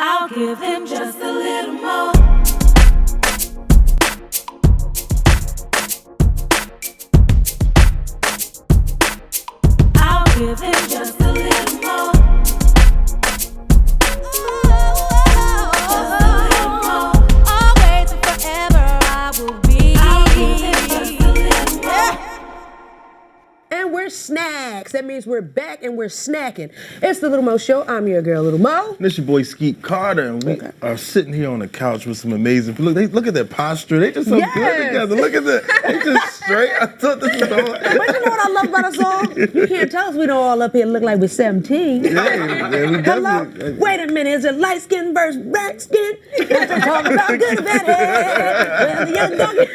I'll give him just a little more. I'll give him just a little more. Just a little more. Always and forever I will be. I'll give him just a little more. And we're snacks. That means we're back and we're snacking. It's the Lil Mo Show. I'm your girl, Lil Mo. This your boy Skeet Carter, and we are sitting here on the couch with some amazing. Look at their posture. They just so good together. Look at that. They just straight. I thought this was all. But you know what I love about us all? You can't tell us we don't all up here look like we're 17. Yeah, we Hello? definitely. Wait a minute. Is it light skin versus black skin? We're talking about good and bad hair. Well, the young donkey.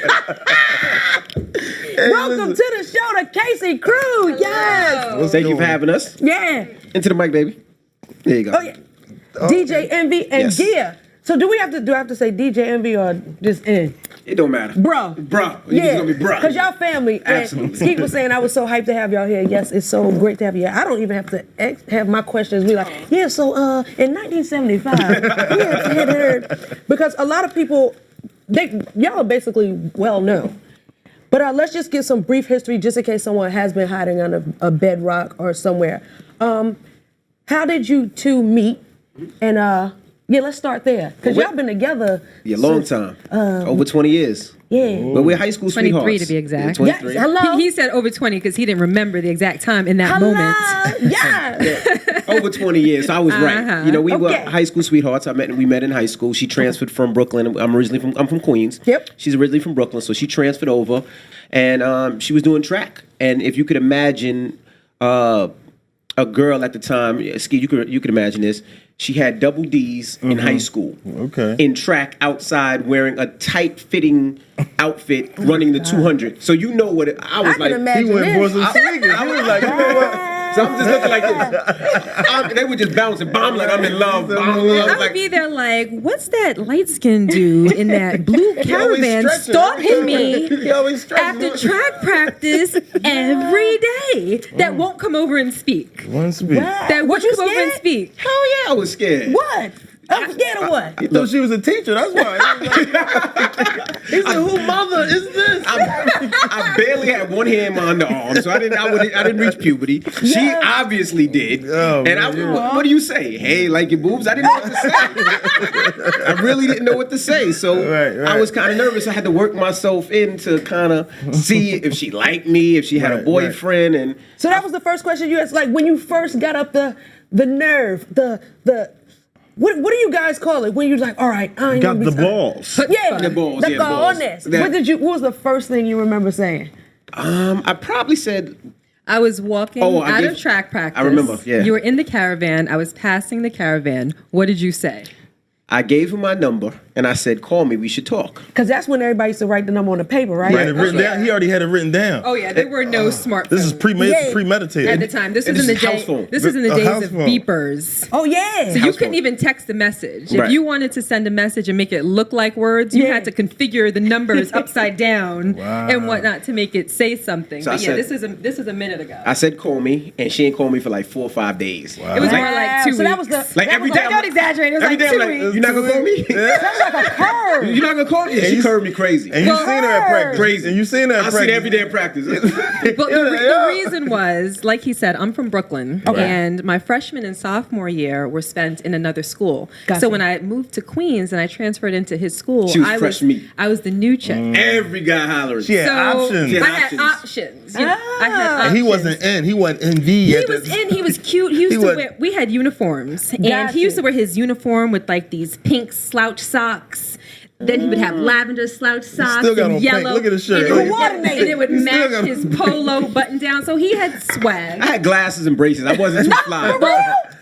Welcome to the show, the Casey crew. Yes. Thank you for having us. Yeah. Into the mic, baby. There you go. Oh yeah. DJ Envy and Gia. So do I have to say DJ Envy or just N? It don't matter. Bro. Bro. You just gonna be bro. Because y'all family. Absolutely. Skeet was saying I was so hyped to have y'all here. Yes, it's so great to have you here. I don't even have to have my questions be like, yeah, so in 1975, we had heard. Because a lot of people, y'all are basically well known. But let's just get some brief history just in case someone has been hiding under a bedrock or somewhere. How did you two meet? And let's start there. Because y'all been together. Yeah, long time. Over 20 years. Yeah. But we're high school 23 sweethearts. to be exact. Yeah, 23. Yes, hello. He said over 20 because he didn't remember the exact time in that moment. Yeah. Over 20 years, so I was right. You know, we were Okay. high school sweethearts. We met in high school. She transferred from Brooklyn. I'm from Queens. Yep. She's originally from Brooklyn, so she transferred over, and she was doing track. And if you could imagine a girl at the time, Ski, you could imagine this. She had double D's in high school. Okay. In track outside wearing a tight-fitting outfit running the 200. So you know what I was I like. can imagine He went this. for some sneakers. I was like, you know what? So I'm just looking like this. They were just bouncing. I'm like, I'm in love. I would be there like, what's that light skinned dude in that blue caravan stalking me He always stretching. after track practice every day that won't come over and speak? One speed. That What won't you come over and scared? speak. Hell yeah, I was scared. What? I'm scared of what? He thought she was a teacher. That's why. He said, "Who mother is this?" I barely had one hand in my underarm, so I didn't reach puberty. She obviously did. Oh, and man. what do you say? Hey, like your boobs? I didn't know what to say. I really didn't know what to say, so Right. I was kind of nervous. I had to work myself in to kind of see if she liked me, if she had a Right, boyfriend, and So that was the first question you asked. Like when you first got up the nerve, the what do you guys call it? When you're like, all right, I ain't Got gonna the be balls. Yeah, The balls, the yeah, the balls. cojones. What was the first thing you remember saying? I probably said. I was walking out of track practice. I remember, yeah. You were in the caravan. I was passing the caravan. What did you say? I gave him my number and I said, "Call me. We should talk." Because that's when everybody used to write the number on the paper, right? He had it written down. He already had it written down. Oh yeah, there were no smartphones. This is premeditated. at the time. This And was in this the is day. house phone. This was in the A days house of phone. beepers. Oh yeah. So you House couldn't phone. even text a message. Right. If you wanted to send a message and make it look like words, you Yeah. had to configure the numbers upside down Wow. and whatnot to make it say something. So But I yeah, said- this is a minute ago. I said, "Call me," and she ain't called me for like 4 or 5 days. It was more like 2 So weeks. that was the Like that every was day, Don't exaggerate. It was every like day 2 I'm weeks. like, "You're not gonna call me? like a curve. You're not gonna call me?" And she curved me crazy. And you Well, seen her at practice. Crazy. And you seen her at I practice. see it every day in practice. But the reason was, like he said, I'm from Brooklyn, Okay. and my freshman and sophomore year were spent in another school. Gotcha. So when I moved to Queens and I transferred into his school, She was fresh meat. I was the new chick. Every guy hollering. She had options. Yeah. I had options. You know, I had options. And he wasn't in. He wasn't Envy. He was in. He was cute. He used He to was- wear. We had uniforms, and Gotcha. he used to wear his uniform with like these pink slouch socks. Then he would have lavender slouch socks still got and on pink. yellow. Look at his shirt. And it would, Coordinated. and it would He still match got on his pink. polo button down. So he had swag. I had glasses and braces. I wasn't too fly.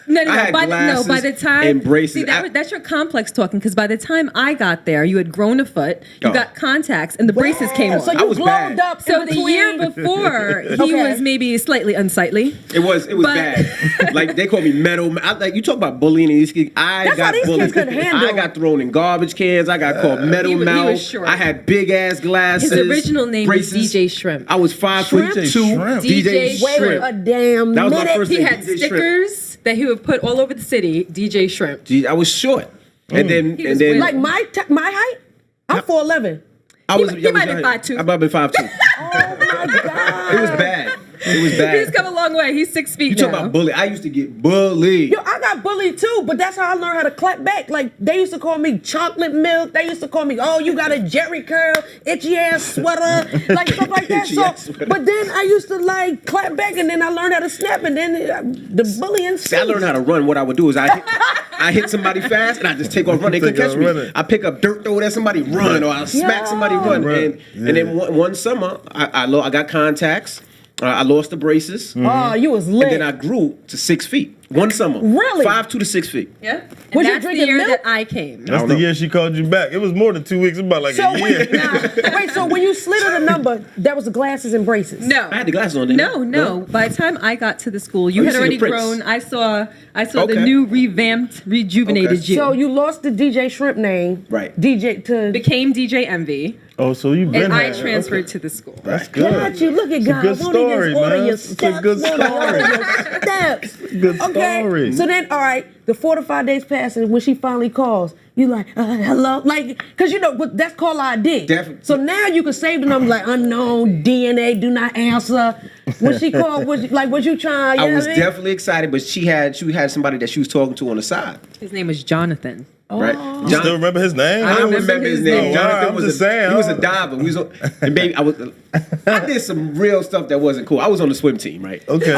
No, I had by glasses the time and braces. See, that's your complex talking. Because by the time I got there, you had grown a foot, you Oh. got contacts, and the braces came on. So I you was glowed bad. up. So in the between. year before, he Okay. was maybe slightly unsightly. It was But- bad. Like they called me metal. Like you talk about bullying and these kids. I That's got how these bullied. kids couldn't handle. I got thrown in garbage cans. I got called metal He was mouth. short. I had big ass glasses. His original name was braces. DJ Shrimp. I was 5'2". Shrimp? DJ DJ Shrimp. Wait a damn That was my minute. first He name. had DJ Shrimp. stickers. that he would put all over the city, DJ Shrimp. Gee, I was short, and then He was winning. Like my height, I'm 4'11". He might have been 5'2". I might have been 5'2". Oh my God. It was bad. It was bad. He's come a long way. He's 6 feet You now. talking about bully? I used to get bullied. Yo, I got bullied too, but that's how I learned how to clap back. Like, they used to call me chocolate milk. They used to call me, oh, you got a Jerry curl, itchy ass sweater, like stuff like that. Itchy ass So, sweater. but then I used to like clap back, and then I learned how to snap, and then the bullying. See, I learned how to run. What I would do is I hit somebody fast, and I just take off running. They couldn't Take catch off me. running. I pick up dirt, throw it at somebody, run, or I smack somebody, run. Right. And then one summer, I got contacts. I lost the braces. Oh, you was And lit. then I grew to 6 feet. One summer. Really? 5'2" to 6 feet. Yeah. And Was you that's the drinking year milk? that I came. That's the year she called you back. It was more than 2 weeks. It was about like So a year. wait, so when you slid her the number, that was the glasses and braces. No. I had the glasses on. didn't I? No. By the time I got to the school, you Oh, you had seen already the Prince. grown. I saw the Okay. new revamped, rejuvenated Okay. you. So you lost the DJ Shrimp name, Right. DJ to. became DJ Envy, Oh, so you been and I had it. transferred Okay. to the school. That's good. Got you. Look at It's a God. good Won't he just story, order man. your It's a steps? good Won't he order story. your steps? Good Okay. story. So then, all right, the 4 to 5 days pass, and when she finally calls, you like, hello, like, cause you know, but that's call ID. Definitely. So now you can save the number like unknown DNA, do not answer. When she called, was you trying? You I know was what I mean? definitely excited, but she had somebody that she was talking to on the side. His name was Jonathan. Right? You still remember his name? I don't remember remember his his name. name. Jonathan I'm was just a, saying, he was a oh. diver. We was on, and baby, I did some real stuff that wasn't cool. I was on the swim team, right? Okay.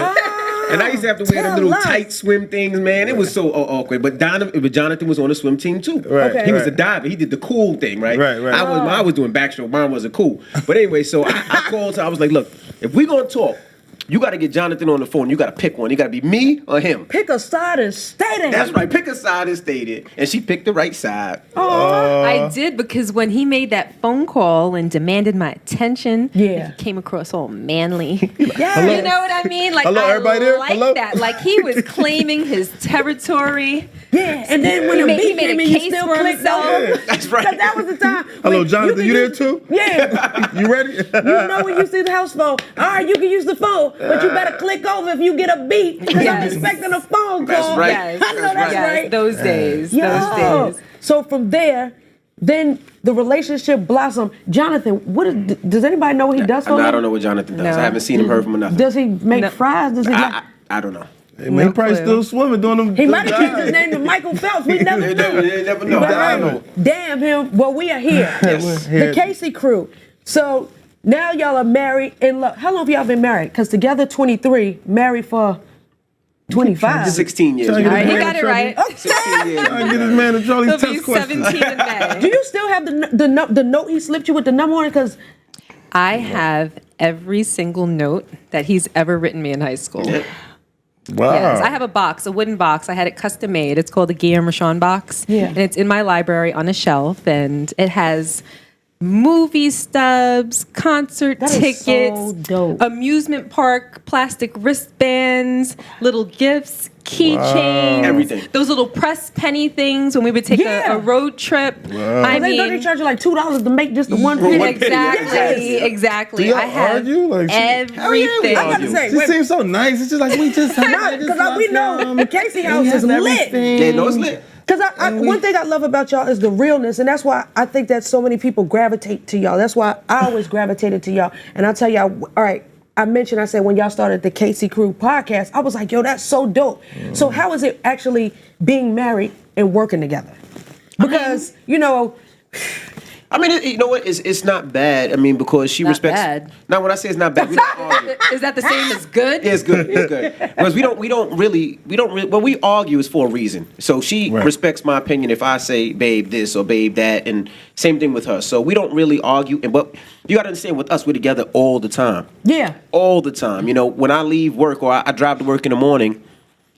And I used to have to wear them Tell little us. tight swim things, man. It was so awkward. But Jonathan was on the swim team too. Right, Okay. He was right. a diver. He did the cool thing, right? Right, right. I was doing backstroke. Mine wasn't cool. But anyway, so I called her. I was like, look, if we're gonna talk, you got to get Jonathan on the phone. You got to pick one. You got to be me or him. Pick a side and stay there. That's right. Pick a side and stay there. And she picked the right side. I did, because when he made that phone call and demanded my attention, Yeah. he came across all manly. Yeah. You know what I mean? Like, Hello, I everybody there? like Hello? that. Like, he was claiming his territory. Yeah, and then when He the made- he beat made a came in, you case still for clicked himself. over. That's right. Because that was the time. Hello, when Jonathan. can You there use- too? Yeah. You ready? You know when you see the house phone, all right, you can use the phone, but you better click over if you get a beat. Because I'm Yes. expecting a phone call. That's right. Yes. I know that's Yes, right. those days. Yo. Those days. So from there, then the relationship blossomed. Jonathan, does anybody know what he does for a I living? don't know what Jonathan does. No. I haven't seen him, heard from him, nothing. Does he make No. fries? Does he? I don't know. Hey, man, he probably clue. still swimming doing them. He them might have changed his dives. name to Michael Phelps. We never You knew. never know. But I hey, know. damn him. Well, we are here. Yes. The Casey crew. So now y'all are married in love. How long have y'all been married? Because together 23, married for 25. 16 years. Trying to All right, he Man, got it trouble. right. 16 years. I get this man a Charlie He'll be test question. 17 in May. Do you still have the note he slipped you with the number on it? Because I have every single note that he's ever written me in high school. Wow. Yes, I have a box, a wooden box. I had it custom made. It's called the Guillaume Rochon box. Yeah. And it's in my library on a shelf, and it has movie stubs, concert That is tickets, so dope. amusement park, plastic wristbands, little gifts, keychains, Everything. Those little press penny things when we would take Yeah. a road trip. I they mean, charge you like $2 to make just the one One penny. penny, exactly, yes. exactly. Do y'all I have argue? Like, everything. I gotta say, She seems so nice. It's just like we just because we know the Casey house is lit. Yeah, no, it's lit. Because one thing I love about y'all is the realness, and that's why I think that so many people gravitate to y'all. That's why I always gravitated to y'all. And I'll tell y'all, all right, I said when y'all started the Casey Crew podcast, I was like, yo, that's so dope. So how is it actually being married and working together? Because, you know, I mean, you know what? It's not bad. I mean, because she Not respects. bad. Now, when I say it's not bad, we don't argue. Is that the same as good? Yeah, it's good. It's good. Because we don't really. When we argue, it's for a reason. So she Right. respects my opinion if I say, babe, this or babe, that, and same thing with her. So we don't really argue. But you got to understand, with us, we're together all the time. yeah. All the time. You know, when I leave work or I drive to work in the morning,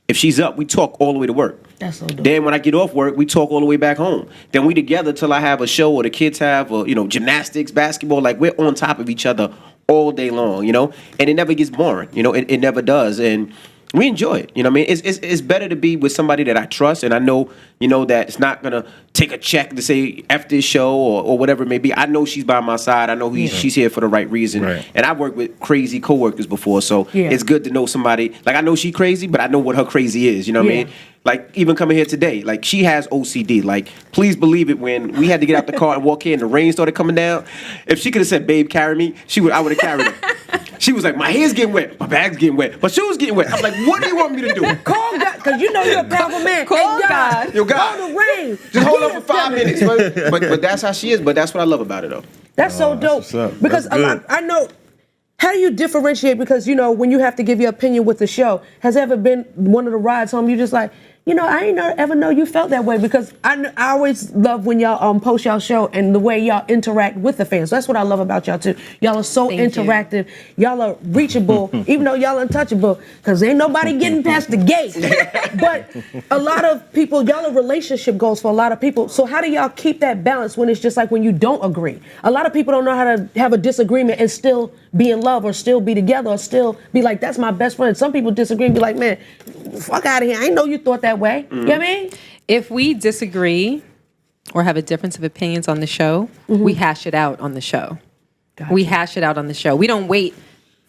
if she's up, we talk all the way to work. That's so dope. Then when I get off work, we talk all the way back home. Then we together till I have a show or the kids have, or, you know, gymnastics, basketball. Like, we're on top of each other all day long, you know? And it never gets boring, you know? It never does. And we enjoy it. You know what I mean? It's better to be with somebody that I trust and I know, that it's not gonna take a check to say F this show or whatever it may be. I know she's by my side. I know she's here for the right reason. Right. And I've worked with crazy coworkers before, so it's good to know somebody. Like I know she crazy, but I know what her crazy is. You know what I mean? Like even coming here today, like she has OCD. Like please believe it, when we had to get out the car and walk in, and the rain started coming down. If she could have said, "Babe, carry me," I would have carried her. She was like, "My hair's getting wet, my bag's getting wet, my shoes getting wet." I'm like, "What do you want me to do?" Call God, because you're a powerful man. Call God. Yo, God. Call the rain. Just hold up for 5 minutes. But that's how she is. But that's what I love about her, though. That's so dope. what's up. Because That's good. I know. How do you differentiate? Because when you have to give your opinion with the show, has ever been one of the rides home? You just like, I ain't ever know you felt that way, because I always love when y'all post y'all show and the way y'all interact with the fans. That's what I love about y'all too. Y'all are so interactive. Y'all are reachable, even though y'all untouchable, because ain't nobody getting past the gate. But a lot of people, y'all are relationship goals for a lot of people. So how do y'all keep that balance when it's just like when you don't agree? A lot of people don't know how to have a disagreement and still be in love or still be together or still be like, that's my best friend. Some people disagree and be like, man, fuck out of here. I didn't know you thought that way. You know what I mean? If we disagree or have a difference of opinions on the show, we hash it out on the show. Gotcha. We hash it out on the show. We don't wait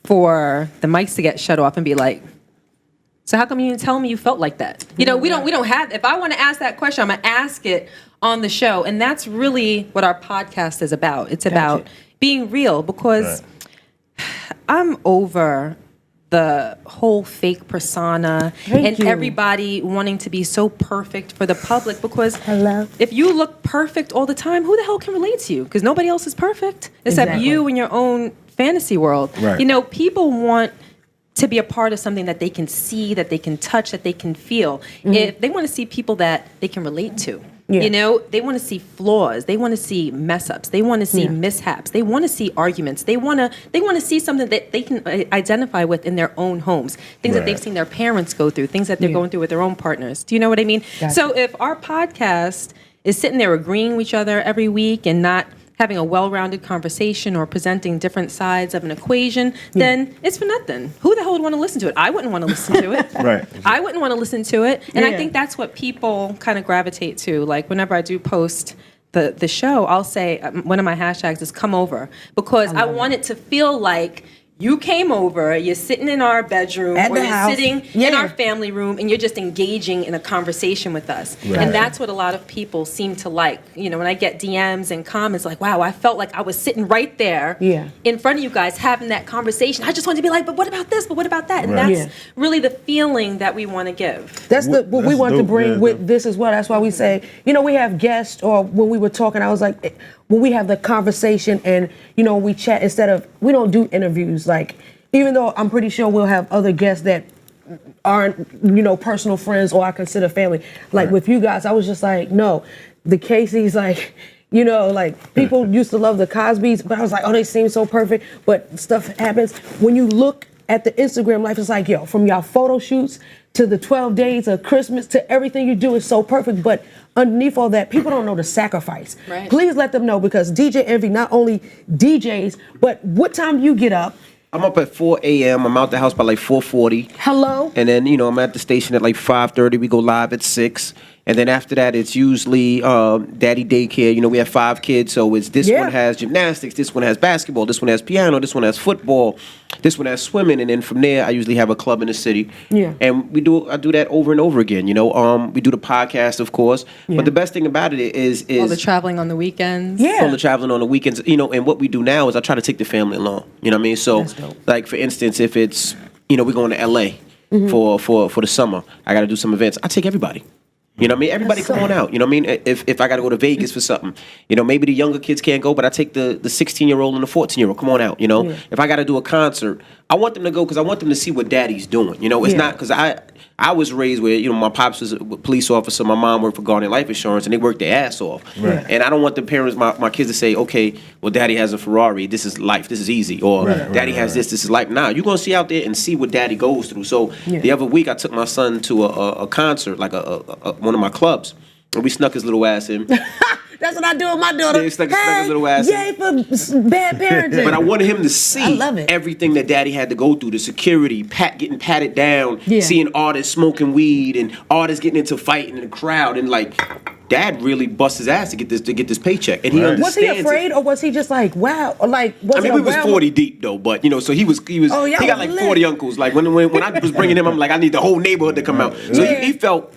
for the mics to get shut off and be like, so how come you didn't tell me you felt like that? We don't have, if I want to ask that question, I'm going to ask it on the show. And that's really what our podcast is about. It's about being real, because I'm over the whole fake persona and everybody wanting to be so perfect for the public, because if you look perfect all the time, who the hell can relate to you? Because nobody else is perfect except you in your own fantasy world. Right. People want to be a part of something that they can see, that they can touch, that they can feel. If they want to see people that they can relate to. They want to see flaws. They want to see mess ups. They want to see mishaps. They want to see arguments. They want to see something that they can identify with in their own homes. Things that they've seen their parents go through. Things that they're going through with their own partners. Do you know what I mean? Gotcha. So if our podcast is sitting there agreeing with each other every week and not having a well-rounded conversation or presenting different sides of an equation, then it's for nothing. Who the hell would want to listen to it? I wouldn't want to listen to it. Right. I wouldn't want to listen to it. And I think that's what people kind of gravitate to. Like whenever I do post the show, I'll say one of my hashtags is "come over," because I want it to feel like you came over, you're sitting in our bedroom, At or the you're house. sitting in our family room, and you're just engaging in a conversation with us. Right. And that's what a lot of people seem to like. When I get DMs and comments like, wow, I felt like I was sitting right there in front of you guys having that conversation. I just wanted to be like, but what about this? But what about that? And that's really the feeling that we want to give. That's what we That's want to dope, bring with this as well. That's why we say, we have guests, or when we were talking, I was like, when we have the conversation and, we chat instead of, we don't do interviews. Like, even though I'm pretty sure we'll have other guests that aren't, personal friends or I consider family. Like with you guys, I was just like, no, the Caseys, like, like people used to love the Cosbys, but I was like, oh, they seem so perfect. But stuff happens. When you look at the Instagram life, it's like, from y'all photo shoots to the 12 days of Christmas to everything you do is so perfect. But underneath all that, people don't know the sacrifice. Right. Please let them know, because DJ Envy not only DJs, but what time do you get up? I'm up at 4 a.m. I'm out the house by like 4:40. Hello? And then, I'm at the station at like 5:30. We go live at 6. And then after that, it's usually daddy daycare. We have 5 kids, so it's this one has gymnastics, this one has basketball, this one has piano, this one has football, this one has swimming, and then from there, I usually have a club in the city. Yeah. And I do that over and over again. We do the podcast, of course, but the best thing about it is all the traveling on the weekends. All the traveling on the weekends. And what we do now is I try to take the family along. You know what I mean? So, like for instance, if it's we're going to LA for the summer, I got to do some events. I take everybody. You know what I mean? Everybody come on out. You know what I mean? If I got to go to Vegas for something, maybe the younger kids can't go, but I take the 16-year-old and the 14-year-old. Come on out, If I got to do a concert, I want them to go because I want them to see what daddy's doing. It's not because I was raised where, my pops was a police officer, my mom worked for Guardian Life Insurance, and they worked their ass off. Right. And I don't want the parents, my kids to say, okay, well, daddy has a Ferrari, this is life, this is easy. Or daddy has this is life. Nah, you're going to see out there and see what daddy goes through. So the other week, I took my son to a concert, like one of my clubs, and we snuck his little ass in. That's what I do with my daughter. Yeah, stuck his little ass in. Yay for bad parenting. But I wanted him to see I love it. everything that Daddy had to go through, the security, getting patted down, Yeah. seeing artists smoking weed and artists getting into fighting in the crowd, and like, Dad really bust his ass to get this paycheck, and he understands. Was he afraid, or was he just like, wow? Or like, was I mean, it we a was wow? 40 deep though, but you know, so he Oh, y'all got was like lit. 40 uncles. Like when I was bringing him, I'm like, I need the whole neighborhood to come out. So Yeah. he felt.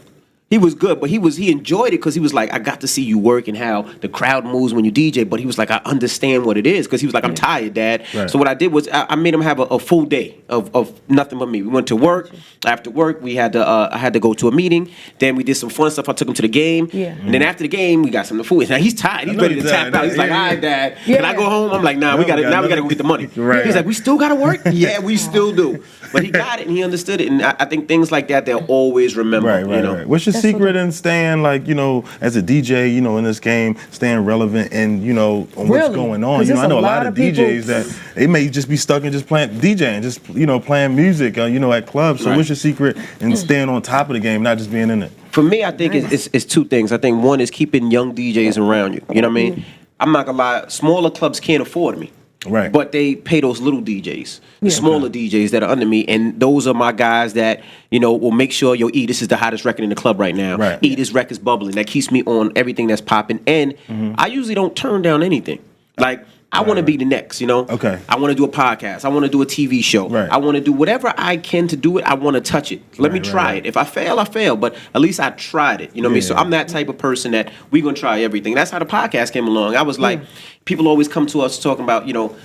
He was good, but he enjoyed it because he was like, I got to see you work and how the crowd moves when you DJ. But he was like, I understand what it is because he was like, I'm tired, Dad. Right. So what I did was I made him have a full day of nothing but me. We went to work. After work, I had to go to a meeting. Then we did some fun stuff. I took him to the game. Yeah. And then after the game, we got some food. Now he's tired. He's know ready to he's tap tired. out. He's like, Yeah, all right, yeah. Dad. Can I go home? I'm like, nah, we got No, to go get the money. Right. He's like, we still got to work? Yeah, we still do. But he got it and he understood it. And I think things like that, they'll always remember. Right, you know? right. What's your secret in staying, like, you know, as a DJ, you know, in this game, staying relevant and, you know, on what's Really? going on? 'Cause You know, I there's know a a lot lot of of people- DJs that they may just be stuck in just playing DJing, just, you know, playing music, you know, at clubs. So Right. what's your secret in staying on top of the game, not just being in it? For me, I think it's two things. I think one is keeping young DJs around you. You know what I mean? I'm not gonna lie, smaller clubs can't afford me. Right. But they pay those little DJs, the smaller DJs that are under me, and those are my guys that, you know, will make sure, yo, E, this is the hottest record in the club right now. Right. E, this record's bubbling. That keeps me on everything that's popping. And I usually don't turn down anything. Like, I want to be the next, you know? Okay. I want to do a podcast. I want to do a TV show. Right. I want to do whatever I can to do it. I want to touch it. Let me Right, try right. it. If I fail, I fail. But at least I tried it. You know what I mean? So Yeah. I'm that type of person that we're going to try everything. That's how the podcast came along. I was like, people always come to us talking about, you know,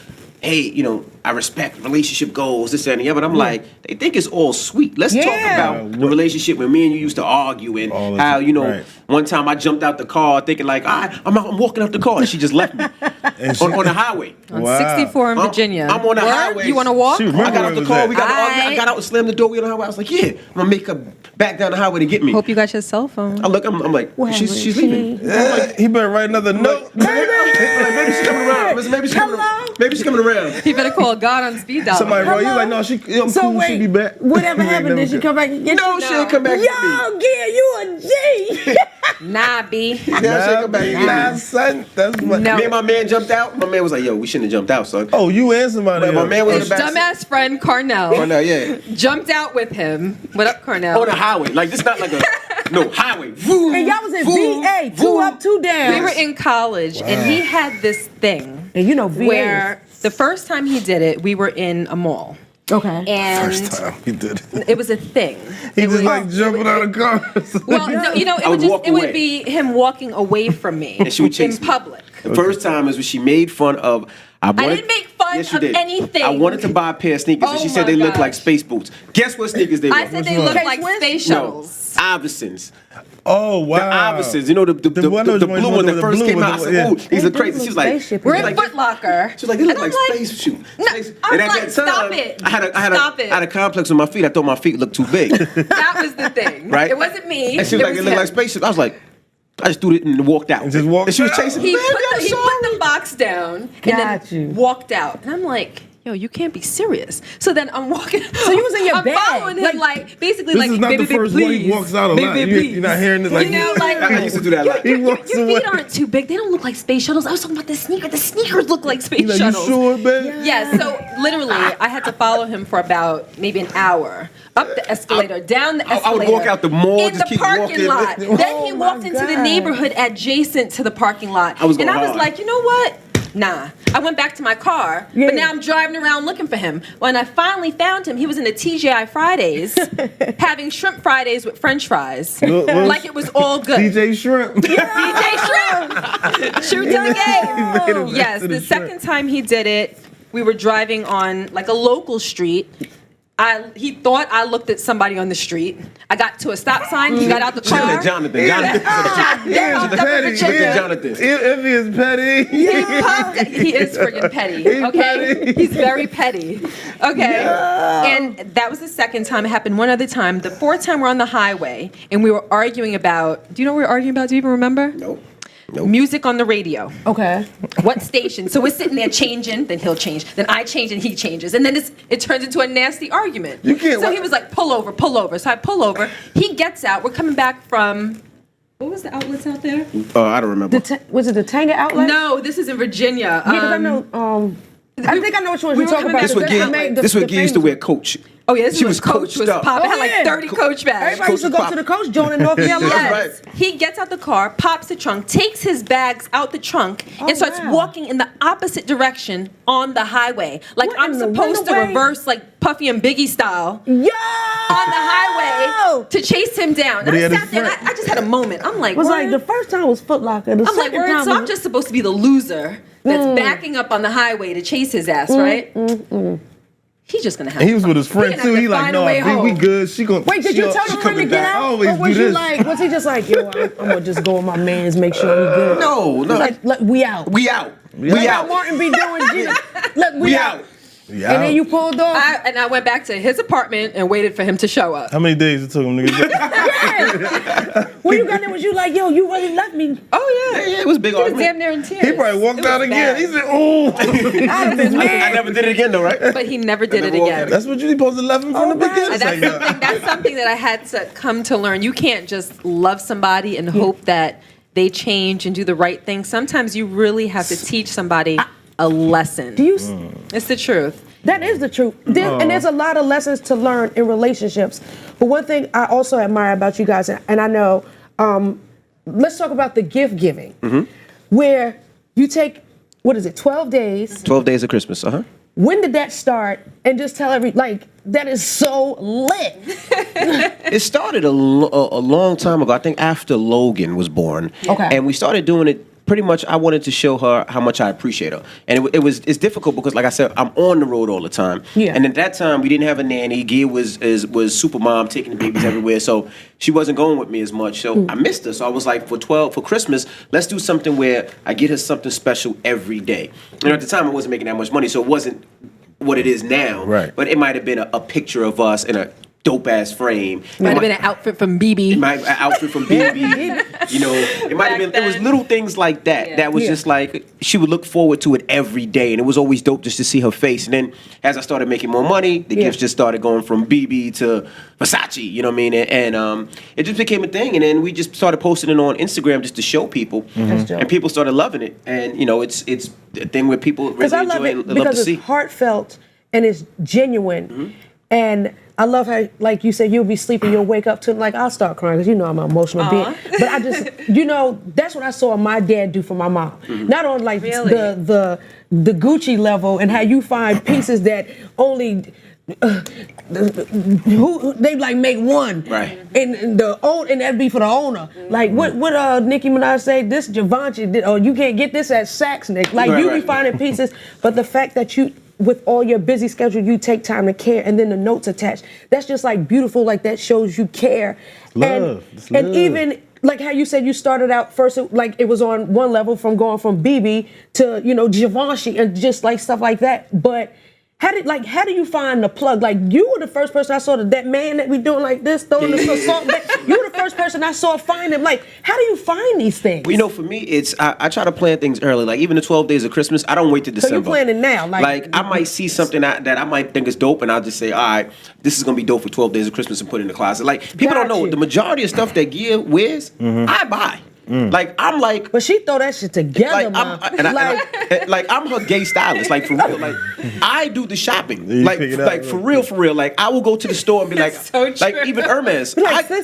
hey, you know, I respect relationship goals, this, that, and the other. But I'm like, they think it's all sweet. Let's talk Yeah. about the relationship when me and you used to argue and All the how, time, you know, right. one time I jumped out the car thinking like, I'm walking out the car. And she just left me on the highway. On Wow. 64 in Virginia. I'm on the Word? highway. You want to walk? Shoot, I got Remember out the where it car. was We got at? the argument. I got out and slammed the door. We on the highway. I was like, yeah, I'm gonna make her back down the highway to get me. Hope you got your cell phone. I look. I'm like, she's leaving. Yeah, he better write another note. Maybe she's coming around. Maybe she's coming around. Maybe she's coming around. You better call God on speed dial. Somebody wrote, you Hello? like, no, I'm So cool, wait, she be back. whatever You ain't happened, never did she good. come back and get No, you? she'll come back. Yo, Gia, you a G. Nah, B. Now she'll come back and Nah, get me. son, that's what. No. Me and my man jumped out. My man was like, yo, we shouldn't have jumped out, son. Oh, you and somebody But my else. man was in His the back. dumbass friend Carnell Oh no, yeah. jumped out with him. What up, Carnell? On the highway. Like this not like a highway. Vroom, And y'all was in vroom, VA, two vroom. up, two down. We were in college, and he had this thing And you know VA. where the first time he did it, we were in a mall, Okay. and First time he did it. it was a thing. He It just was- like jumping out of cars. well, no, you know, I would walk it would away. be him walking away from me And she would in chase me. public. The first time is when she made fun of. I didn't make fun Yes, you of did. anything. I wanted to buy a pair of sneakers, and Oh she said my they looked like gosh. space boots. Guess what sneakers they were? I said they one? looked like K-Swiss? space No, shuttles. Iversons. Oh, wow. The Iversons. You know the one of blue those one that with first the came blue out. I with said, the- "Oh, these They are crazy." do She was look like, spaceship. We're in like, Foot Locker. She was like, they look And like I'm space shoes. No, Space- I'm and at like, that time, stop it. I Stop it. had a complex with my feet. I thought my feet looked too big. That was the thing. Right? It wasn't me. And she was like, it looked him. like spaceships. I was like, I just threw it and walked out. And just walked And she was out? chasing me. He "Baby, put I'm the sorry." box down and Got then you. walked out. And I'm like, yo, you can't be serious. So then I'm walking. So you was in your I'm bag. following him like basically This like is not baby, the first one he please. walks out a lot. Baby, You're not hearing this like You know, like I used to do that a lot. He walks your away. feet aren't too big. They don't look like space shuttles. I was talking about the sneaker. The sneakers look like space He's like, you shuttles. sure, babe? Yeah, so literally, I had to follow him for about maybe an hour. Up the escalator, down the I escalator. would walk out the mall, in just the keep parking walking. lot. Then he Oh walked my into the God. neighborhood adjacent to the parking lot. I was and going I was hard. like, you know what? Nah. I went back to my car, Yeah. but now I'm driving around looking for him. When I finally found him, he was in the TGI Fridays, having shrimp Fridays with French fries, What- like it was all good. DJ Shrimp. DJ Shrimp. Shoot to the made it game. back Yes, to the the shrimp. second time he did it, we were driving on like a local street. He thought I looked at somebody on the street. I got to a stop sign. He got out the She looked car. at Jonathan. Jonathan. They popped up in Petty. She looked at Virginia. Jonathan. Envy is petty. He is friggin' petty. Okay, petty. he's very petty. Okay, and that was the second time. It happened one other time. The fourth time we're on the highway and we were arguing about. Do you know what we were arguing about? Do you even remember? Nope. Music on the radio. Okay. What station? So we're sitting there changing, then he'll change, then I change and he changes. And then it turns into a nasty argument. You can't- So he was like, pull over, pull over. So I pull over. He gets out. We're coming back from What was the outlets out there? I don't remember. Was it the Tanga outlet? No, this is in Virginia. Yeah, because I know. I think I know which ones you're talking about. This what Gay used to wear Coach. Oh yeah, this She was was Coach was coached up. popping. Oh, Had like yeah. 30 Coach bags. Everybody used to go to the Coach joint in North Carolina. Yes. Right. He gets out the car, pops the trunk, takes his bags out the trunk, and starts wow. walking in the opposite direction on the highway. Like What I'm in the supposed to runaway? reverse like Puffy and Biggie style Yo! on the highway to chase him down. But And he I had sat there and his I just had a moment. I'm like, It was word? like the first time was Foot Locker. The I'm like, second word, time so was I'm just supposed to be the loser that's backing up on the highway to chase his ass, right? He's just gonna have And he was to with his friend gonna too. have He to like, find a no, way B, we home. good. She gonna. Wait, did you tell she the friend to coming get back. I out? always Or was do you this. like, was he just like, yo, I'm gonna just go with my mans, make sure he good? No, no. Like, we out. We out. We Like how out. Martin be doing. Look, We out. Yeah. And then you pulled off. And I went back to his apartment and waited for him to show up. How many days it took him to get there? When you got there, was you like, yo, you really left me? Oh yeah, Yeah, it was a big he was argument. damn near in tears. He probably walked It out was again. bad. He said, "Oh." I'd have been I mad. never did it again though, right? But he never did it never walked again. That's what you supposed to left him from the right. beginning. And It's like, that's something that I had to come to learn. You can't just love somebody and hope that they change and do the right thing. Sometimes you really have to teach somebody a lesson. Do you? It's the truth. That is the truth. And there's a lot of lessons to learn in relationships. But one thing I also admire about you guys, and I know, let's talk about the gift giving, where you take, 12 days. 12 days of Christmas, When did that start? And just tell that is so lit. It started a long time ago. I think after Logan was born. Okay. And we started doing it. Pretty much, I wanted to show her how much I appreciate her, and it's difficult because, like I said, I'm on the road all the time. Yeah. And at that time, we didn't have a nanny. Gia was super mom, taking the babies everywhere, so she wasn't going with me as much. So I missed her. So I was like, for Christmas, let's do something where I get her something special every day. And at the time, I wasn't making that much money, so it wasn't what it is now. Right. But it might have been a picture of us in a dope ass frame. Might have been an outfit from BB. My outfit from BB. You know, it might have been. It was little things like that that was just like she would look forward to it every day, and it was always dope just to see her face. And then as I started making more money, the gifts just started going from BB to Versace. You know what I mean? And it just became a thing. And then we just started posting it on Instagram just to show people, and people started loving it. And you know, it's a thing where people really I love enjoy it and love because to see. it's heartfelt and it's genuine. And I love how, like you said, you'll be sleeping, you'll wake up to, like, I'll start crying because you know I'm an emotional being. But I just, that's what I saw my dad do for my mom. Not on like Really? the Gucci level and how you find pieces that only they like make one, Right. And that'd be for the owner. Like what Nicki Minaj say? This Givenchy, or you can't get this at Saks, Nick. Like Right, you be right. finding pieces, but the fact that you, with all your busy schedule, you take time to care, and then the notes attached. That's just like beautiful. Like that shows you care. Love. It's And love. even like how you said you started out first, like it was on one level from going from BB to Givenchy and just like stuff like that. But how do you find the plug? Like you were the first person I saw that man that we doing like this, throwing the salt back. You were the first person I saw find him. Like, how do you find these things? Well, you know, for me, it's I try to plan things early. Like even the 12 days of Christmas, I don't wait to So December. you're planning now, Like I might see something that I might think is dope, and I'll just say, all right, this is gonna be dope for 12 days of Christmas, and put it in the closet. Like people Got don't know you. the majority of stuff that Gia wears, I buy. Like I'm like. But she throw that shit together, Like man. I'm her gay stylist, like for real. Like I do the shopping, You like pick it out, for real. Like I will go to the store and be like, so like true. even Hermes. Like, I got the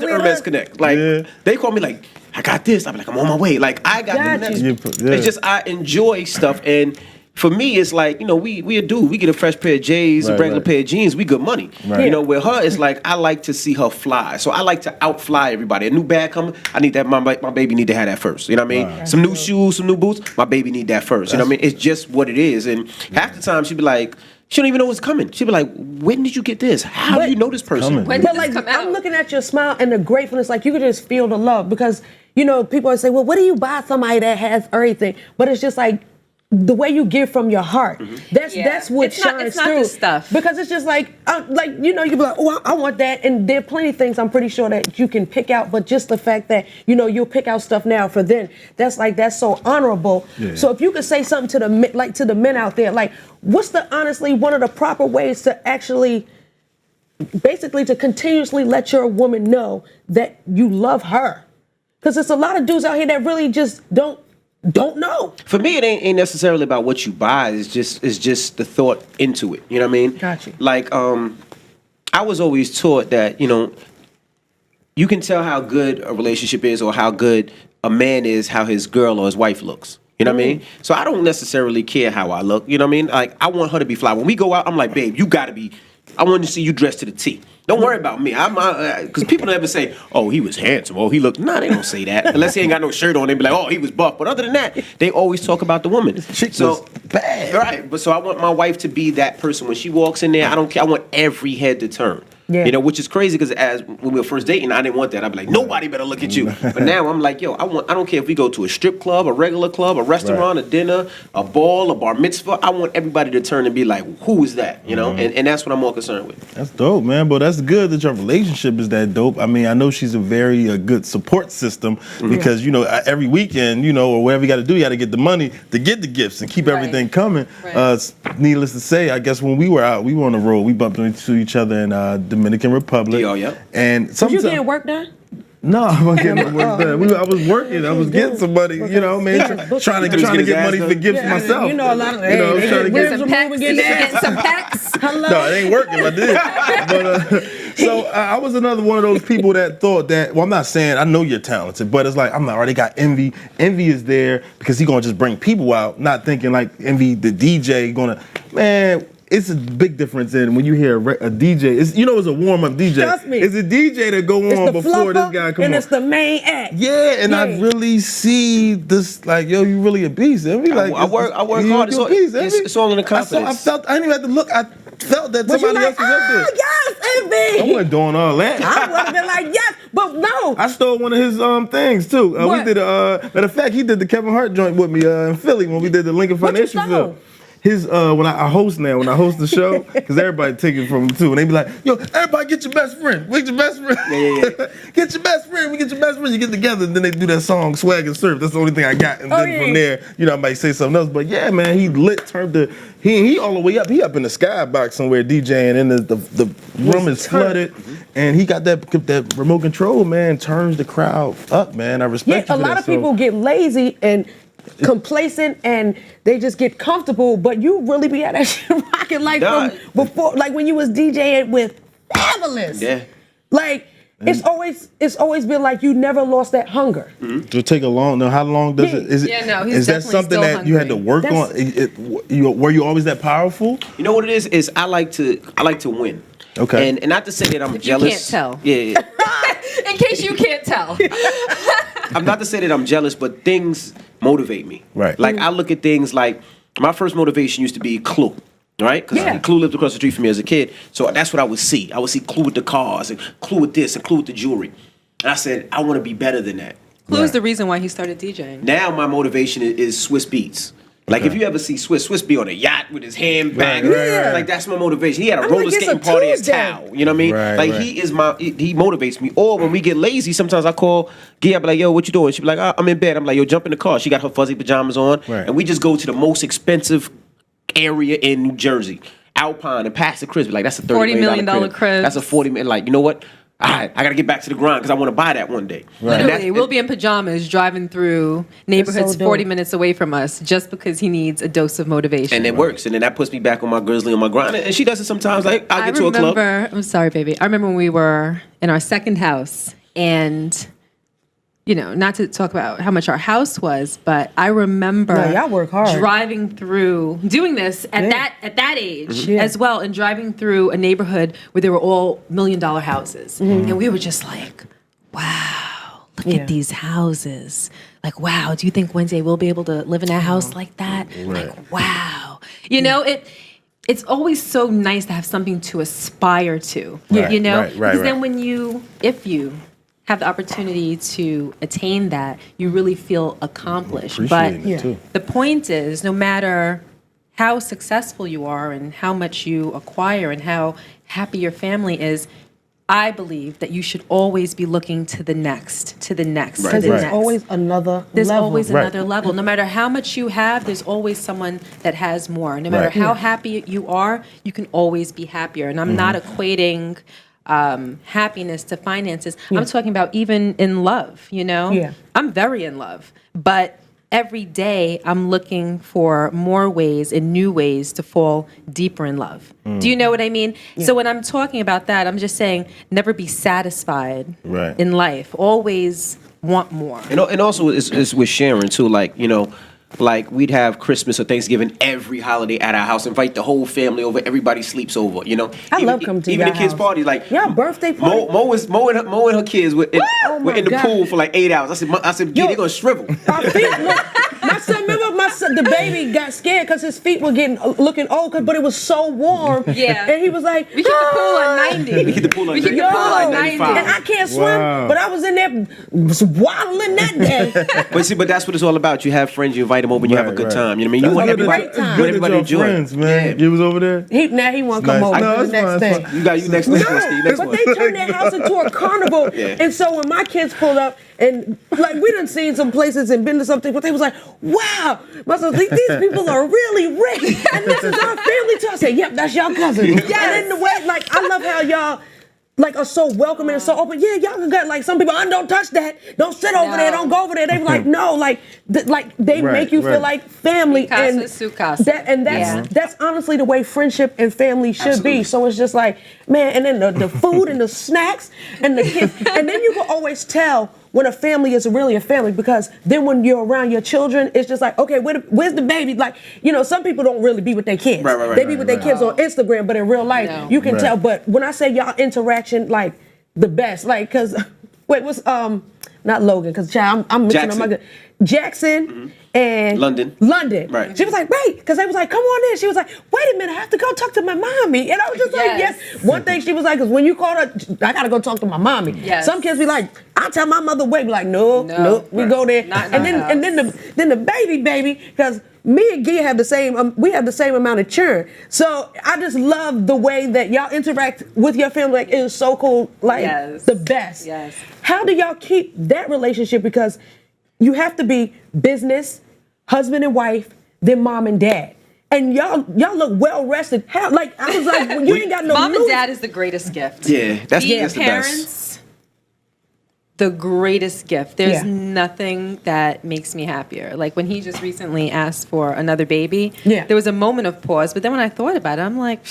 Sister Hermes Rita. Connect. Like Yeah. they call me like, I got this. I'm like, I'm on my way. Like I got Got the next. you. Yeah. It's just I enjoy stuff, and for me, it's like we a dude. We get a fresh pair of J's, a Right, regular right. pair of jeans. We good money. Right. You know, with her, it's like I like to see her fly. So I like to outfly everybody. A new bag coming, I need that. My baby need to have that first. You know what I mean? Wow. Some new shoes, some new boots. My baby need that first. You know what I mean? It's just what it is. And half the time she'd be like, she don't even know what's coming. She'd be like, when did you get this? How do you know this person? Coming. When did But this like come out? I'm looking at your smile and the gratefulness, like you could just feel the love because people always say, well, what do you buy somebody that has everything? But it's just like the way you give from your heart. That's what It's not- shines it's not through. the stuff. Because it's just like you be like, oh, I want that, and there are plenty of things I'm pretty sure that you can pick out. But just the fact that you'll pick out stuff now for then, that's so honorable. Yeah. So if you could say something to the men out there, like what's honestly one of the proper ways to actually, basically to continuously let your woman know that you love her. Because it's a lot of dudes out here that really just don't know. For me, it ain't necessarily about what you buy. It's just the thought into it. You know what I mean? Got you. Like, I was always taught that, you can tell how good a relationship is or how good a man is, how his girl or his wife looks. You know what I mean? So I don't necessarily care how I look. You know what I mean? Like, I want her to be fly. When we go out, I'm like, babe, you gotta be. I want to see you dressed to the T. Don't worry about me. Because people never say, oh, he was handsome. Oh, he looked. Nah, they don't say that. Unless he ain't got no shirt on, they be like, oh, he was buff. But other than that, they always talk about the woman. Chick was bad. Right. But so I want my wife to be that person. When she walks in there, I don't care. I want every head to turn. Yeah. Which is crazy because when we were first dating, I didn't want that. I'd be like, nobody better look at you. But now I'm like, yo, I don't care if we go to a strip club, a regular club, a restaurant, a dinner, a ball, a bar mitzvah. I want everybody to turn and be like, who is that? And that's what I'm more concerned with. That's dope, man. But that's good that your relationship is that dope. I mean, I know she's a very good support system because, every weekend, or whatever you got to do, you got to get the money to get the gifts and keep everything coming. Right. Needless to say, I guess when we were out, we were on the road. We bumped into each other in Dominican Republic. Oh, yeah. And was you getting work done? No, I wasn't getting my work done. I was working. I was getting some money, trying to get money for gifts myself. A lot of trying to get some pecs. Getting some pecs. Hello. No, it ain't working. I did. But so I was another one of those people that thought that. Well, I'm not saying I know you're talented, but it's like I'm not. Already got Envy. Envy is there because he's gonna just bring people out, not thinking like Envy, the DJ, man. It's a big difference in when you hear a DJ. It's a warm-up DJ. Trust me. It's a DJ that go on before this guy come on. And it's the main act. Yeah, and I really see this like, yo, you really a beast. Envy, like, I work hard. It's all in the confidence. I didn't even have to look. I felt that somebody else was up there. Yes, Envy. I wasn't doing all that. I would have been like, yes, but no. I stole one of his things too. We did matter of fact, he did the Kevin Hart joint with me in Philly when we did the Lincoln Financial film. His when I host the show, because everybody take it from him too, and they be like, yo, everybody get your best friend. We get your best friend. Yeah. Get your best friend. We get your best friend. You get together, and then they do that song Swag and Surf. That's the only thing I got. And then from there, I might say something else. But yeah, man, he he all the way up. He up in the skybox somewhere DJing, and the room is flooded, and he got that remote control, man, turns the crowd up, man. I respect you for that. A lot of people get lazy and complacent and they just get comfortable, but you really be at that shit rocking like from before, like when you was DJing with Fabulous. Yeah. Like it's always been like you never lost that hunger. Mm-hmm. To take a long. Now, how long does it? Is that something that hungry. You had to work on? Were you always that powerful? You know what it is I like to win. Okay. And not to say that I'm jealous. You can't tell. Yeah. In case you can't tell. I'm not to say that I'm jealous, but things motivate me. Right. Like I look at things like my first motivation used to be Clue. Right? Because Clue lived across the street from me as a kid. So that's what I would see. I would see Clue with the cars and Clue with this and Clue with the jewelry. And I said, I want to be better than that. Clue's the reason why he started DJing. Now my motivation is Swiss Beats. Like if you ever see Swiss be on a yacht with his handbag, like that's my motivation. He had a roller skating party at Tao. You know what I mean? He motivates me. Or when we get lazy, sometimes I call Gia, I be like, yo, what you doing? She be like, I'm in bed. I'm like, yo, jump in the car. She got her fuzzy pajamas on, and we just go to the most expensive area in New Jersey, Alpine, and pass the crib. Like that's a $30 million crib. That's a $40 million. Like you know what? All right, I gotta get back to the grind because I want to buy that one day. Literally, we'll be in pajamas driving through neighborhoods 40 minutes away from us just because he needs a dose of motivation. And it works. And then that puts me back on my grizzly, on my grind. And she does it sometimes. Like I'll get to a club. I'm sorry, baby. I remember when we were in our second house and, not to talk about how much our house was, but I remember y'all work hard. Driving through, doing this at that age as well, and driving through a neighborhood where they were all $1 million houses. And we were just like, wow, look at these houses. Like, wow, do you think one day we'll be able to live in a house like that? Right. Like, wow. It's always so nice to have something to aspire to, because then if you have the opportunity to attain that, you really feel accomplished. The point is, no matter how successful you are and how much you acquire and how happy your family is, I believe that you should always be looking to the next, Because there's always another level. No matter how much you have, there's always someone that has more. No matter how happy you are, you can always be happier. And I'm not equating happiness to finances. I'm talking about even in love, you know? Yeah. I'm very in love, but every day I'm looking for more ways and new ways to fall deeper in love. Do you know what I mean? Yeah. So when I'm talking about that, I'm just saying never be satisfied in life. Always want more. And also it's with Sharon too, like, you know, like we'd have Christmas or Thanksgiving every holiday at our house, invite the whole family over, everybody sleeps over, you know. I love coming to even your the kids' house. party, like y'all birthday party. Mo and her kids were in, the pool for like 8 hours. I said, yeah, they're gonna shrivel. Our feet, my son, remember the baby got scared because his feet were looking old, but it was so warm. Yeah. And he was like, we keep the pool on 90. We keep the pool on 90. And I can't swim, but I was in there waddling that day. But that's what it's all about. You have friends, you invite them over, and you have a good time. You know what I mean? You want everybody to enjoy. Friends, man. You was over there? He won't come over No, to the next thing. You got you next one, Steve. Next But one. they turned their house into a carnival. And so when my kids pulled up, and like we done seen some places and been to something, but they was like, wow, these people are really rich. And this is our family too. I said, yep, that's y'all cousin. Yeah, and in the way, like, I love how y'all like are so welcoming and so open. Yeah, y'all can get like some people, don't touch that. Don't sit over there. Don't go over there. They be like, no, like they make you feel like family. And that's honestly the way friendship and family should be. So it's just like, man, and then the food and the snacks and the kids. And then you can always tell when a family is really a family, because then when you're around your children, it's just like, okay, where's the baby? Like, you know, some people don't really be with their kids. They be with their kids on Instagram, but in real life, you can tell. But when I say y'all interaction, like the best, like, cause wait, what's not Logan, cause I'm mixing up my good. Jackson and London. Right. She was like, wait, because they was like, come on in. She was like, wait a minute, I have to go talk to my mommy. And I was just like, yes. One thing she was like, because when you call her, I got to go talk to my mommy. Yes. Some kids be like, I'll tell my mother, wait, be like, no, we go there. And then the baby, because me and Gia have the same, we have the same amount of churn. So I just love the way that y'all interact with your family. Like, it is so cool, like the best. Yes. How do y'all keep that relationship? Because you have to be business, husband and wife, then mom and dad. And y'all look well rested. How, like, I was like, when you ain't got no mom and dad is the greatest gift. Yeah, that's the parents, best. The greatest gift. There's nothing that makes me happier. Like when he just recently asked for another baby, there was a moment of pause. But then when I thought about it, I'm like,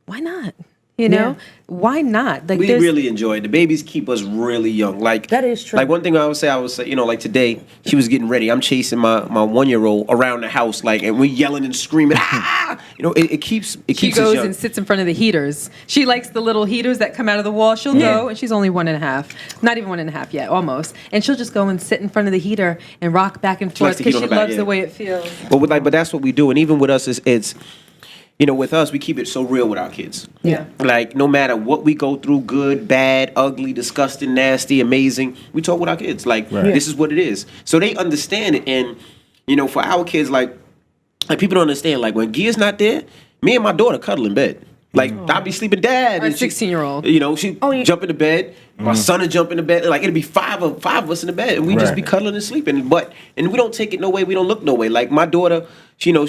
why not? You know, why not? Like we really enjoy it. The babies keep us really young. Like that is true. Like one thing I would say, you know, like today she was getting ready. I'm chasing my 1-year-old around the house, like, and we're yelling and screaming. You know, it keeps. She goes us young. and sits in front of the heaters. She likes the little heaters that come out of the wall. She'll go, and she's only 1.5, not even 1.5 yet, almost. And she'll just go and sit in front of the heater and rock back and forth because she loves the way it feels. But that's what we do. And even with us, it's. You know, with us, we keep it so real with our kids. Yeah. Like, no matter what we go through, good, bad, ugly, disgusting, nasty, amazing, we talk with our kids. Like, this is what it is. So they understand it. And, you know, for our kids, like people don't understand. Like, when Gia's not there, me and my daughter cuddle in bed. Like, I'll be sleeping, Dad. Our 16-year-old. You know, she jump into bed. My son will jump into bed. Like, it'll be five of us in the bed. And we just be cuddling and sleeping. And we don't take it no way. We don't look no way. Like, my daughter, you know,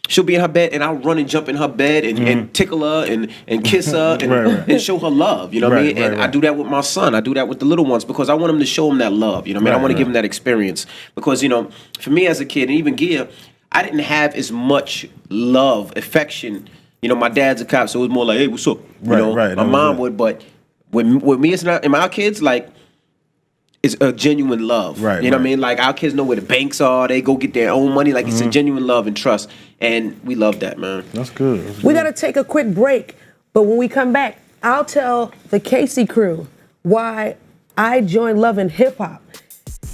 she'll be in her bed, and I'll run and jump in her bed and tickle her and kiss her and show her love. You know what I mean? And I do that with my son. I do that with the little ones because I want them to show them that love. You know what I mean? I want to give them that experience because, you know, for me as a kid, and even Gia, I didn't have as much love, affection. You know, my dad's a cop, so it was more like, hey, what's up? You know, my mom would, but with me and my kids, like, it's a genuine love. You know what I mean? Like, our kids know where the banks are. They go get their own money. Like, it's a genuine love and trust. And we love that, man. That's good. We got to take a quick break. But when we come back, I'll tell the Casey crew why I joined loving hip-hop.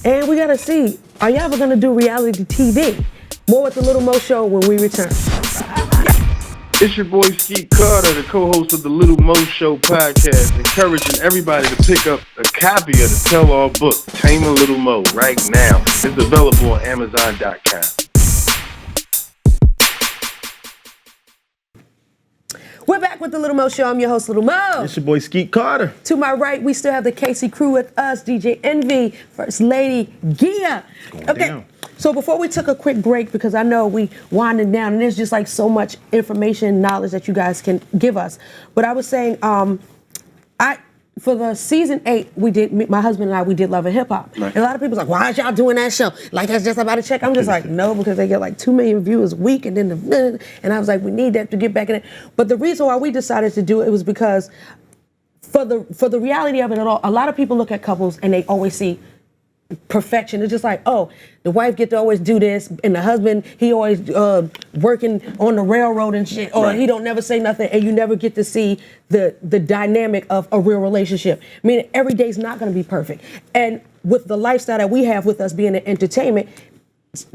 And we got to see, are y'all ever going to do reality TV? More with the Lil Mo Show when we return. It's your boy Skeet Carter, the co-host of the Lil Mo Show podcast, encouraging everybody to pick up a copy of the tell-all book, Taming Lil Mo, right now. It's available on Amazon.com. We're back with the Lil Mo Show. I'm your host, Lil Mo. It's your boy Skeet Carter. To my right, we still have the Casey crew with us, DJ Envy, First Lady Gia. Down. So before we took a quick break, because I know we winding down, and there's just like so much information, knowledge that you guys can give us. But I was saying, For the season 8, my husband and I, we did Love and Hip Hop. Right. And a lot of people's like, why is y'all doing that show? Like, that's just about to check. I'm just like, no, because they get like 2 million viewers a week, and then and I was like, we need that to get back in it. But the reason why we decided to do it was because for the reality of it all, a lot of people look at couples and they always see perfection. It's just like, oh, the wife get to always do this, and the husband, he always working on the railroad and shit, or he don't never say nothing, and you never get to see the dynamic of a real relationship. I mean, every day's not going to be perfect, and with the lifestyle that we have with us being in entertainment,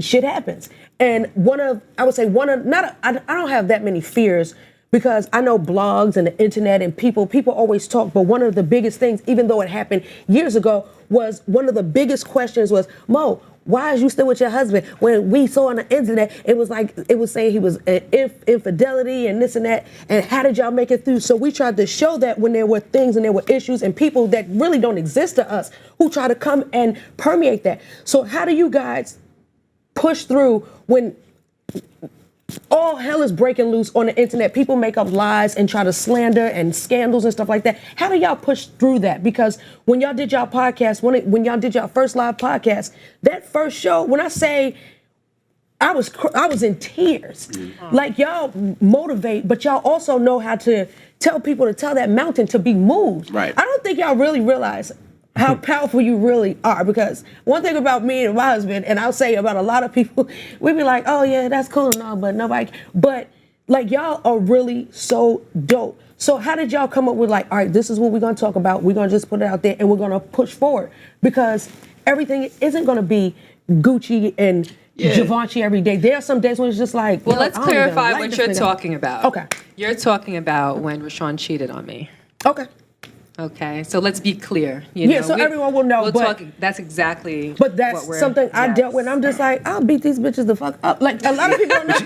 shit happens. And I don't have that many fears, because I know blogs and the internet and people always talk, but one of the biggest things, even though it happened years ago, was one of the biggest questions was, Mo, why is you still with your husband? When we saw on the internet, it was saying he was infidelity and this and that, and how did y'all make it through? So we tried to show that when there were things and there were issues and people that really don't exist to us who try to come and permeate that. So how do you guys push through when all hell is breaking loose on the internet? People make up lies and try to slander and scandals and stuff like that. How do y'all push through that? Because when y'all did y'all podcast, when y'all did y'all first live podcast, that first show, when I say I was in tears. Like, y'all motivate, but y'all also know how to tell people to tell that mountain to be moved. Right. I don't think y'all really realize how powerful you really are, because one thing about me and my husband, and I'll say about a lot of people, we be like, oh yeah, that's cool and all, but nobody, but like, y'all are really so dope. So how did y'all come up with like, all right, this is what we're gonna talk about, we're gonna just put it out there and we're gonna push forward? Because everything isn't gonna be Gucci and Givenchy every day. There are some days when it's just like, well, let's clarify what you're nigga. talking about. Okay. You're talking about when Rashawn cheated on me. Okay. Okay, so let's be clear. You know, so everyone will know. We'll but talk, that's exactly. But that's something I dealt with. I'm just like, I'll beat these bitches the fuck up. Like, a lot of people don't know.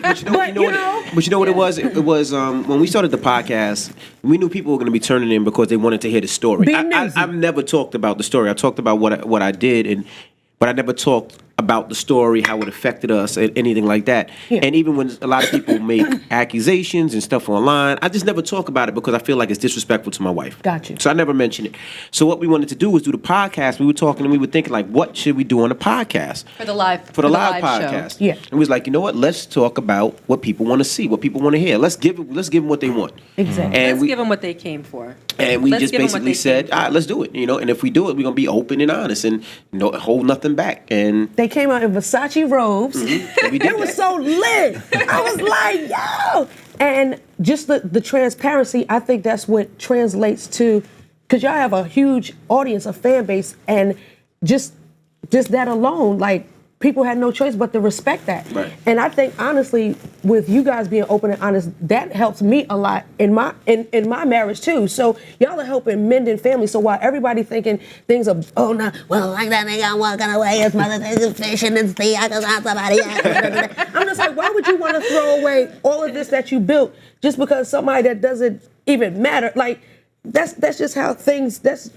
But you know what it was? It was when we started the podcast, we knew people were going to be turning in because they wanted to hear the story. I've never talked about the story. I talked about what I did, but I never talked about the story, how it affected us, and anything like that. Yeah. And even when a lot of people make accusations and stuff online, I just never talk about it because I feel like it's disrespectful to my wife. Got you. So I never mention it. So what we wanted to do was do the podcast. We were talking and we were thinking, like, what should we do on the podcast? For the live podcast. Show. Yeah. And we was like, you know what? Let's talk about what people want to see, what people want to hear. Let's give them what they want. Exactly. And let's give them what they came for. And we just basically said, all right, let's do it. You know, and if we do it, we're gonna be open and honest and hold nothing back. And they came out in Versace robes. Mm-hmm. It was so lit. I was like, yo. And just the transparency, I think that's what translates to, because y'all have a huge audience, a fan base, and just that alone, like, people had no choice but to respect that. Right. And I think, honestly, with you guys being open and honest, that helps me a lot in my marriage too. So y'all are helping mending families. So while everybody thinking things are, oh no, well, like that nigga, I'm walking away, his mother is fishing and see, I just want somebody else. I'm just like, why would you want to throw away all of this that you built just because somebody that doesn't even matter? Like, that's just how things, that's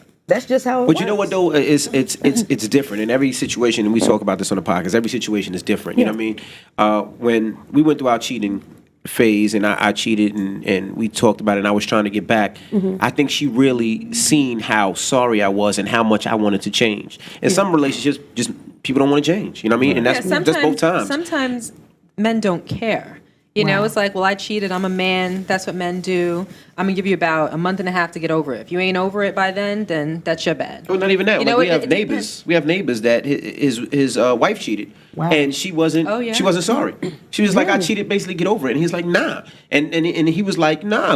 just how it But works. you know what though, it's different in every situation, and we talk about this on the podcast. Every situation is different. You know what I mean? When we went through our cheating phase, and I cheated, and we talked about it, and I was trying to get back. I think she really seen how sorry I was and how much I wanted to change. In some relationships, just people don't want to change. You know what I mean? And that's both times. Sometimes men don't care. You know, it's like, well, I cheated. I'm a man. That's what men do. I'm going to give you about a month and a half to get over it. If you ain't over it by then that's your bad. Well, not even that. You Like, know, we have neighbors. We have neighbors that his wife cheated, and she wasn't. Oh, yeah? She wasn't sorry. She was like, I cheated. Basically, get over it. And he's like, nah. And he was like, nah.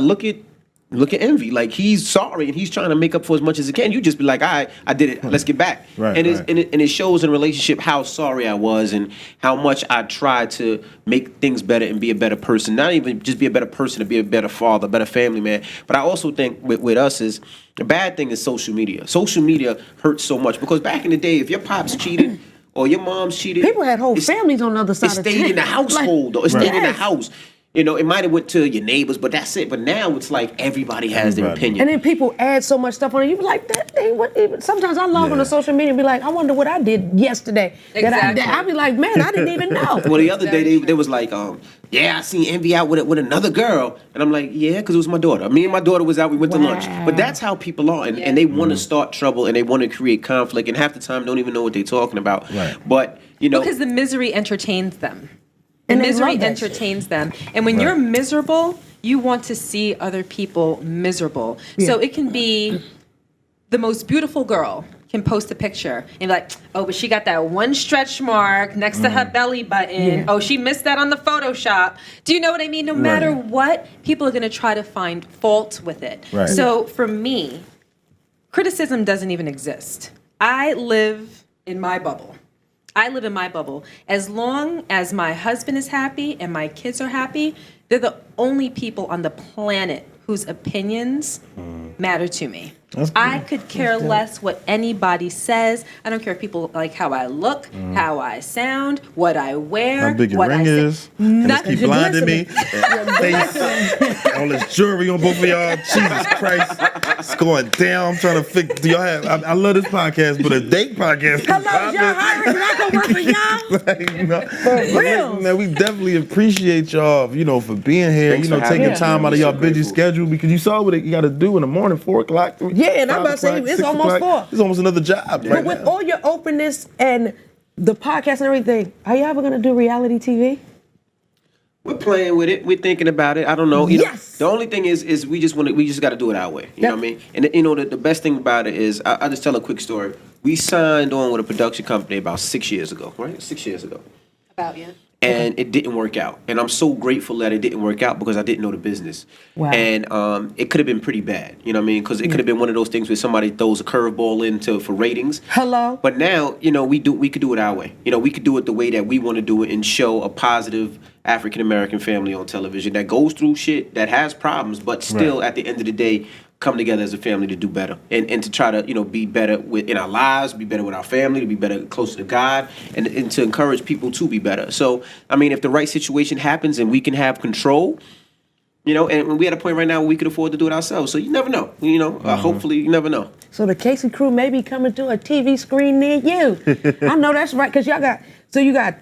Look at Envy. Like, he's sorry and he's trying to make up for as much as he can. You just be like, I did it. Let's get back. Right, and right. It shows in a relationship how sorry I was and how much I tried to make things better and be a better person. Not even just be a better person, to be a better father, a better family man. But I also think with us is the bad thing is social media. Social media hurts so much because back in the day, if your pops cheated or your mom's cheated, people had whole families on the other side it of the stayed in the household, though. It stayed in the house. You know, it might have went to your neighbors, but that's it. But now it's like everybody has their opinion. And then people add so much stuff on it. You be like, that thing, what even? Sometimes I log on to social media and be like, I wonder what I did yesterday. Exactly. I be like, man, I didn't even know. Well, the other day they was like, yeah, I seen Envy out with another girl, and I'm like, yeah, because it was my daughter. Me and my daughter was out. We went to lunch. But that's how people are, and they want to start trouble and they want to create conflict, and half the time don't even know what they're talking about. Right. But you know, because the misery entertains them. And they Misery love that entertains them. And when you're miserable, you want to see other people miserable. So it can be the most beautiful girl can post a picture and be like, oh, but she got that one stretch mark next to her belly button. Yeah. Oh, she missed that on the Photoshop. Do you know what I mean? No matter what, people are going to try to find fault with it. Right. So for me, criticism doesn't even exist. I live in my bubble. As long as my husband is happy and my kids are happy, they're the only people on the planet whose opinions matter to me. I could care less what anybody says. I don't care if people like how I look, how I sound, what I wear, How big your what ring I say. is. And just keep You're blinding me. Face, all this jewelry on both of y'all. Jesus Christ. It's going down. I'm trying to fix. Do y'all have? I love this podcast, but a date podcast. Hello, y'all hiring? Can I go work for y'all? Like, you know, For real. man, we definitely appreciate y'all, you know, for being here, Thanks you know, for having taking us, time man. out of We're y'all so busy grateful. schedule because you saw what you got to do in the morning, 4 o'clock. Yeah, and I'm 5 about to say, o'clock, it's 6 almost o'clock. 4. It's almost another job But right with now. all your openness and the podcast and everything, are you ever going to do reality TV? we're playing with it. We're thinking about it. I don't know. You Yes. know, the only thing is we just got to do it our way. You know what I mean? And you know, the best thing about it is I'll just tell a quick story. We signed on with a production company about 6 years ago, right? 6 years ago. About you. And it didn't work out. And I'm so grateful that it didn't work out because I didn't know the business. Wow. And it could have been pretty bad. You know what I mean? Because it could have been one of those things where somebody throws a curveball into for ratings. Hello? But now, you know, we could do it our way. You know, we could do it the way that we want to do it and show a positive African American family on television that goes through shit, that has problems, but still at the end of the day come together as a family to do better and to try to, you know, be better in our lives, be better with our family, to be better closer to God, and to encourage people to be better. So, I mean, if the right situation happens and we can have control, you know, and we at a point right now where we could afford to do it ourselves. So you never know, you know, hopefully you never know. So the Casey crew may be coming to a TV screen near you. I know that's right, because you got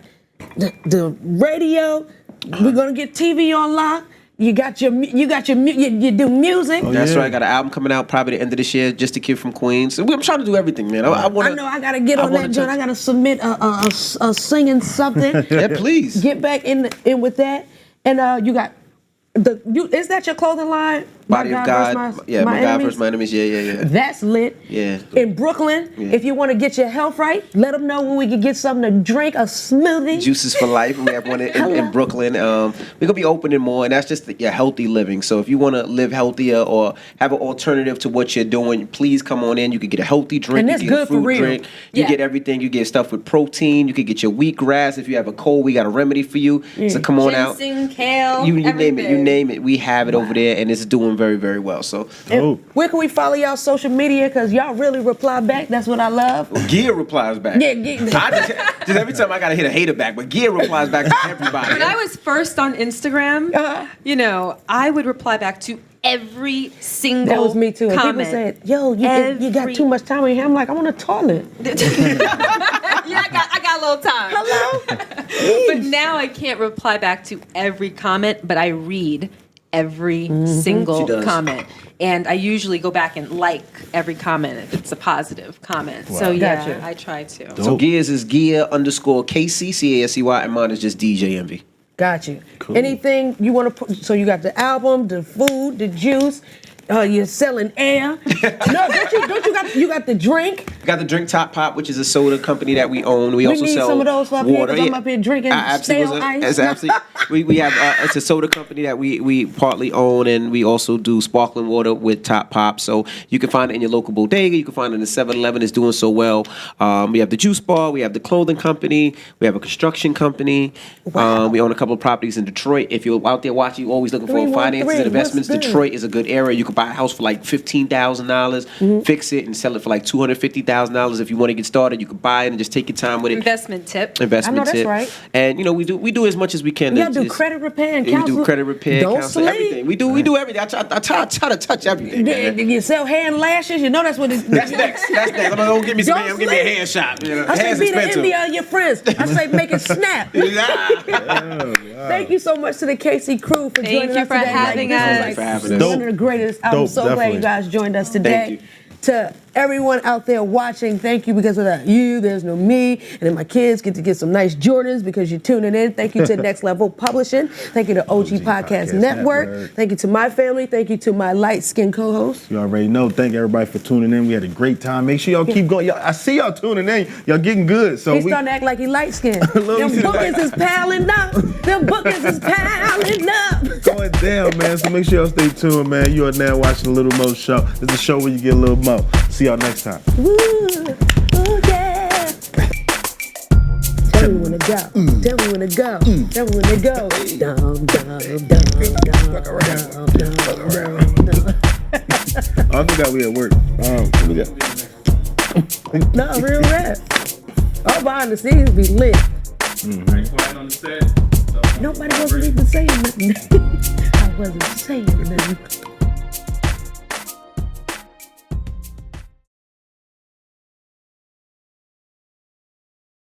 the radio. We're going to get TV on lock. You do music. That's right. I got an album coming out probably the end of this year. Just a Kid from Queens. I'm trying to do everything, man. I know I gotta get on that joint. I gotta submit a singing something. Yeah, please. Get back in with that. And you got is that your clothing line? Body of God. Versus My God Enemies? versus my enemies. Yeah. That's lit. Yeah. In Brooklyn, if you want to get your health right, let them know when we can get something to drink, a smoothie. Juices for Life. We have one in Brooklyn. We're gonna be opening more, and that's just your healthy living. So if you want to live healthier or have an alternative to what you're doing, please come on in. You can get a healthy drink. And you that's can get good a fruit for real. drink. You get everything. You get stuff with protein. You can get your wheatgrass. If you have a cold, we got a remedy for you. So come on out. Ginseng, kale, You name it. You everything. name it. We have it over there, and it's doing very, very well. So And where can we follow y'all social media? Because y'all really reply back. That's what I love. Gia replies back. Yeah, Just every time I gotta hit a hater back, but Gia replies back to everybody. When I was first on Instagram, you know, I would reply back to every single That was me too. And comment. people said, "Yo, you got too much time in here." I'm like, I'm on a toilet. Yeah, I got a little time. Hello. But now I can't reply back to every comment, but I read every single She does. comment. And I usually go back and like every comment if it's a positive comment. So yeah, Gotcha. I try to. So Gia's is Gia_Casey, Casey, and mine is just DJ Envy. Got you. Anything you want to put? So you got the album, the food, the juice. You're selling air. No, don't you got the drink? We got the drink Top Pop, which is a soda company that we own. We also need sell some of those up here, water. 'cause I'm up here drinking stale ice. It's absolutely. We have it's a soda company that we partly own, and we also do sparkling water with Top Pop. So you can find it in your local bodega. You can find it in the 7-Eleven. It's doing so well. We have the juice bar. We have the clothing company. We have a construction company. Wow. We own a couple of properties in Detroit. If you're out there watching, you're always looking for 313, finances and investments. what's good? Detroit is a good area. You can could buy a house for like $15,000, fix it and sell it for like $250,000. If you want to get started, you could buy it and just take your time with it. Investment tip. Investment I know that's tip. right. And you know, we do as much as we can. You gotta do credit repair and we counseling. do credit repair, Don't counseling, sleep. everything. We do everything. I try to touch everything. Man. You sell hair and lashes. You know that's what it's. That's next. I'm gonna go give me some hair. Give me a hair shop. You know, I say hair's be the expensive. envy of your friends. I say make it snap. Thank you so much to the Casey crew for joining us you for today. having This was us. like Thanks for having us. one of the greatest. I'm Dope, so glad definitely. you guys joined us today. Thank you. To everyone out there watching, thank you, because without you, there's no me. And then my kids get to get some nice Jordans because you're tuning in. Thank you to Next Level Publishing. Thank you to OG Podcast Network. Thank you to my family. Thank you to my light-skinned co-host. You already know. Thank everybody for tuning in. We had a great time. Make sure y'all keep going. Y'all, I see y'all tuning in. Y'all getting good. So He's starting to act like he light-skinned. Little Them you see the bookings is piling up. Them bookings is piling up. going down, man. So make sure y'all stay tuned, man. You are now watching the Lil Mo Show. This is the show where you get a little mo. See y'all next time. Ooh, ooh, yeah. Tell me when to go. Tell me when to go. Tell me when to go. Dum, dum, dum, dum. I forgot we at work. We got. No, real rap. All behind the scenes be lit. Quiet on the set. Nobody wasn't even saying nothing. I wasn't saying nothing.